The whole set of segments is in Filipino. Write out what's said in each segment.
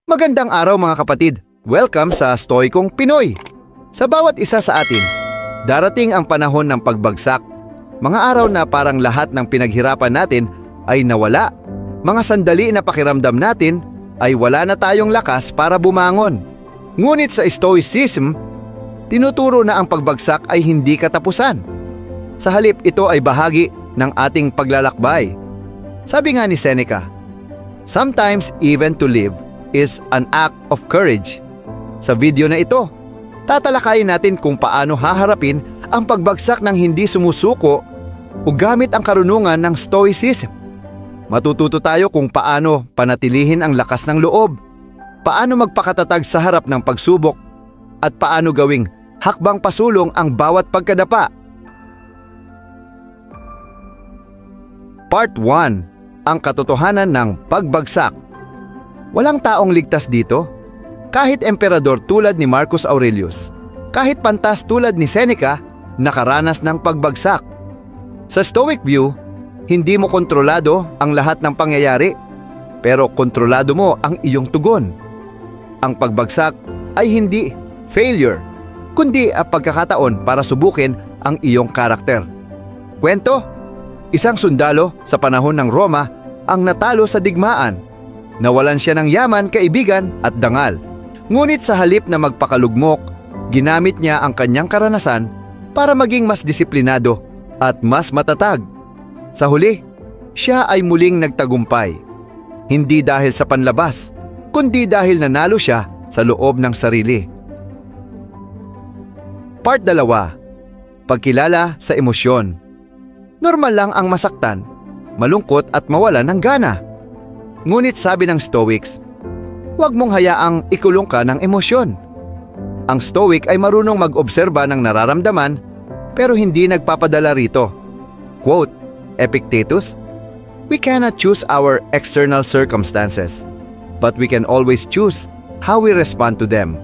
Magandang araw mga kapatid! Welcome sa Stoikong Pinoy! Sa bawat isa sa atin, darating ang panahon ng pagbagsak. Mga araw na parang lahat ng pinaghirapan natin ay nawala. Mga sandali na pakiramdam natin ay wala na tayong lakas para bumangon. Ngunit sa Stoicism, tinuturo na ang pagbagsak ay hindi katapusan. Sa halip, ito ay bahagi ng ating paglalakbay. Sabi nga ni Seneca, "Sometimes even to live is an act of courage." Sa video na ito, tatalakayin natin kung paano haharapin ang pagbagsak ng hindi sumusuko o gamit ang karunungan ng Stoicism. Matututo tayo kung paano panatilihin ang lakas ng loob, paano magpakatatag sa harap ng pagsubok, at paano gawing hakbang pasulong ang bawat pagkadapa. Part 1. Ang katotohanan ng pagbagsak. Walang taong ligtas dito. Kahit emperador tulad ni Marcus Aurelius, kahit pantas tulad ni Seneca, nakaranas ng pagbagsak. Sa Stoic view, hindi mo kontrolado ang lahat ng pangyayari, pero kontrolado mo ang iyong tugon. Ang pagbagsak ay hindi failure, kundi ang pagkakataon para subukin ang iyong karakter. Kwento? Isang sundalo sa panahon ng Roma ang natalo sa digmaan. Nawalan siya ng yaman, kaibigan at dangal. Ngunit sa halip na magpakalugmok, ginamit niya ang kanyang karanasan para maging mas disiplinado at mas matatag. Sa huli, siya ay muling nagtagumpay. Hindi dahil sa panlabas, kundi dahil nanalo siya sa loob ng sarili. Part 2. Pagkilala sa emosyon. Normal lang ang masaktan, malungkot at mawalan ng gana. Ngunit sabi ng Stoics, huwag mong hayaang ikulong ka ng emosyon. Ang Stoic ay marunong mag-obserba ng nararamdaman pero hindi nagpapadala rito. Quote, Epictetus, "We cannot choose our external circumstances, but we can always choose how we respond to them."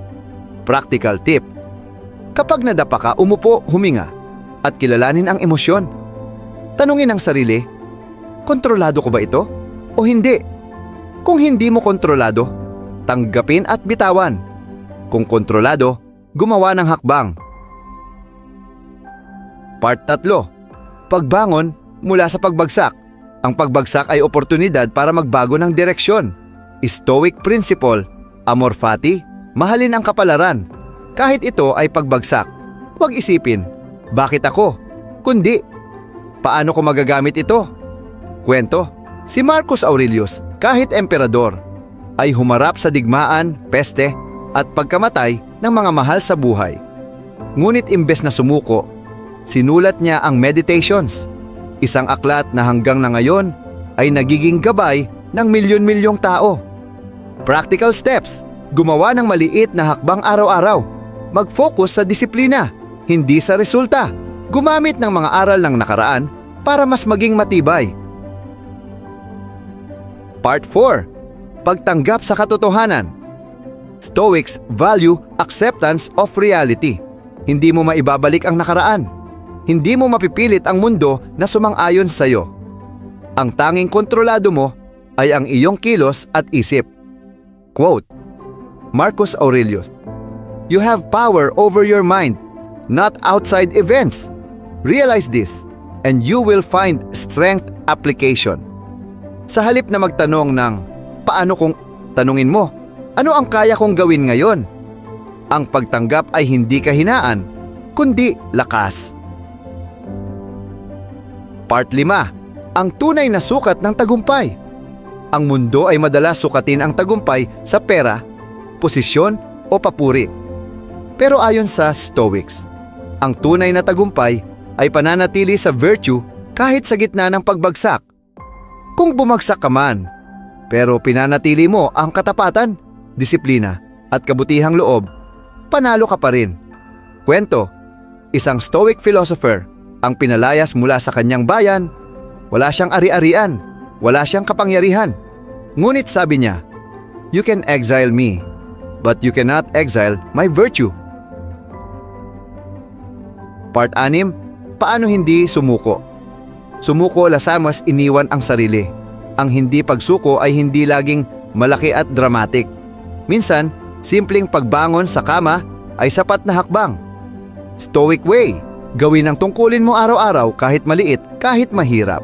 Practical tip. Kapag nadapa ka, umupo, huminga, at kilalanin ang emosyon. Tanungin ang sarili, kontrolado ko ba ito o hindi? Kung hindi mo kontrolado, tanggapin at bitawan. Kung kontrolado, gumawa ng hakbang. Part 3. Pagbangon mula sa pagbagsak. Ang pagbagsak ay oportunidad para magbago ng direksyon. Stoic principle, amor fati, mahalin ang kapalaran. Kahit ito ay pagbagsak, huwag isipin, bakit ako? Kundi, paano ko magagamit ito? Kwento, si Marcus Aurelius, kahit emperador, ay humarap sa digmaan, peste at pagkamatay ng mga mahal sa buhay. Ngunit imbes na sumuko, sinulat niya ang Meditations, isang aklat na hanggang na ngayon ay nagiging gabay ng milyon-milyong tao. Practical steps, gumawa ng maliit na hakbang araw-araw, mag-focus sa disiplina, hindi sa resulta, gumamit ng mga aral ng nakaraan para mas maging matibay. Part 4. Pagtanggap sa katotohanan. Stoics value acceptance of reality. Hindi mo maibabalik ang nakaraan. Hindi mo mapipilit ang mundo na sumang-ayon sa iyo. Ang tanging kontrolado mo ay ang iyong kilos at isip. Quote, Marcus Aurelius, "You have power over your mind, not outside events. Realize this, and you will find strength application." Sa halip na magtanong ng paano kung, tanungin mo, ano ang kaya kong gawin ngayon? Ang pagtanggap ay hindi kahinaan, kundi lakas. Part 5. Ang tunay na sukat ng tagumpay. Ang mundo ay madalas sukatin ang tagumpay sa pera, posisyon o papuri. Pero ayon sa Stoics, ang tunay na tagumpay ay pananatili sa virtue kahit sa gitna ng pagbagsak. Kung bumagsak ka man, pero pinanatili mo ang katapatan, disiplina at kabutihang loob, panalo ka pa rin. Kwento, isang Stoic philosopher ang pinalayas mula sa kanyang bayan. Wala siyang ari-arian, wala siyang kapangyarihan. Ngunit sabi niya, "You can exile me, but you cannot exile my virtue." Part 6. Paano hindi sumuko? Sumuko lasamas iniwan ang sarili. Ang hindi pagsuko ay hindi laging malaki at dramatic. Minsan, simpleng pagbangon sa kama ay sapat na hakbang. Stoic way, gawin ang tungkulin mo araw-araw kahit maliit, kahit mahirap.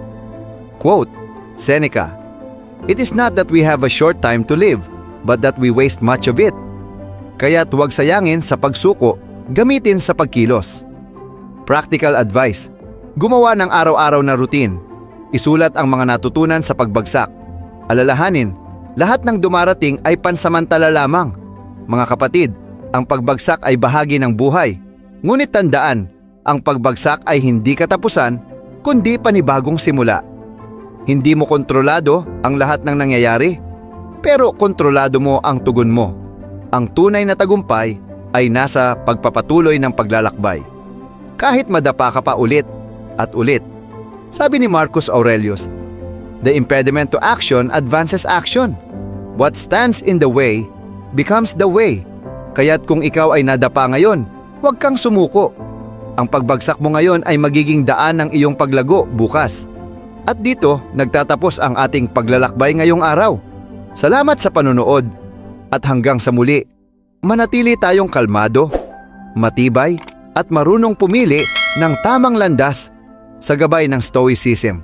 Quote, Seneca, "It is not that we have a short time to live, but that we waste much of it." Kaya't huwag sayangin sa pagsuko, gamitin sa pagkilos. Practical advice, gumawa ng araw-araw na routine. Isulat ang mga natutunan sa pagbagsak. Alalahanin, lahat ng dumarating ay pansamantala lamang. Mga kapatid, ang pagbagsak ay bahagi ng buhay. Ngunit tandaan, ang pagbagsak ay hindi katapusan, kundi panibagong simula. Hindi mo kontrolado ang lahat ng nangyayari, pero kontrolado mo ang tugon mo. Ang tunay na tagumpay ay nasa pagpapatuloy ng paglalakbay. Kahit madapa ka pa ulit at ulit. Sabi ni Marcus Aurelius, "The impediment to action advances action. What stands in the way becomes the way." Kaya't kung ikaw ay nadapa ngayon, huwag kang sumuko. Ang pagbagsak mo ngayon ay magiging daan ng iyong paglago bukas. At dito nagtatapos ang ating paglalakbay ngayong araw. Salamat sa panonood at hanggang sa muli, manatili tayong kalmado, matibay at marunong pumili ng tamang landas sa gabay ng Stoicism.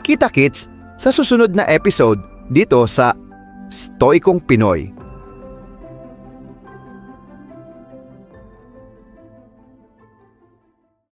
Kita-kits sa susunod na episode dito sa Stoikong Pinoy.